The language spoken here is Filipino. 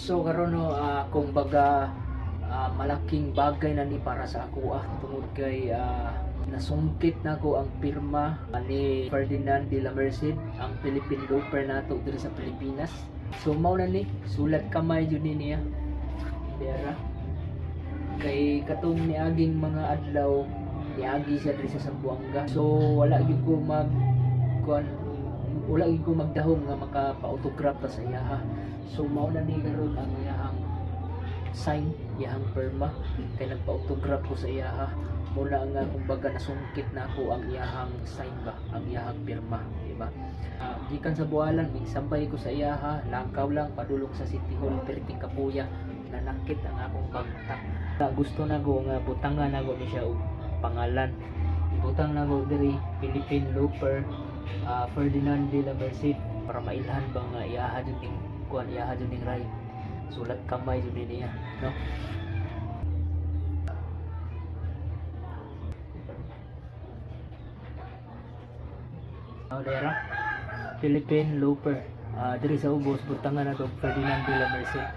So karon no, kung baga malaking bagay na ni para sa ako tungod kay nasungkit na ko ang pirma ni Ferdinand de la Merced, ang Philippine Looper nato diri sa Pilipinas. So mao na ni sulat kamay jud niya. Dera kay katong niaging mga adlaw niagi siya diri sa Zamboanga. So wala gyud ko wala gyud ko magdahom nga maka-autograph ta sa iya. So mao na ni karon ang iyang sign, iyang pirma kay nagpa-autograph ko sa iya. Mula nga kumbaga nasungkit na ako ang iyang sign ba, ang iyang pirma, di ba? Gikan sa buwalan, sampay ko sa iya, lakaw lang padulong sa City Hall, perting kapuya, nanakit ang akong pagtak. Gusto na ko nga butangan na ko ni siya og pangalan. Ibutang na ko diri Philippine Looper Ferdinand de la Merced para mailhan ba nga iyaha jud ning kuan, iyaha jud ning right. Sulat kamay jud niya, no? Dera Philippine Looper diri sa ubos butangan na to Ferdinand de la Merced.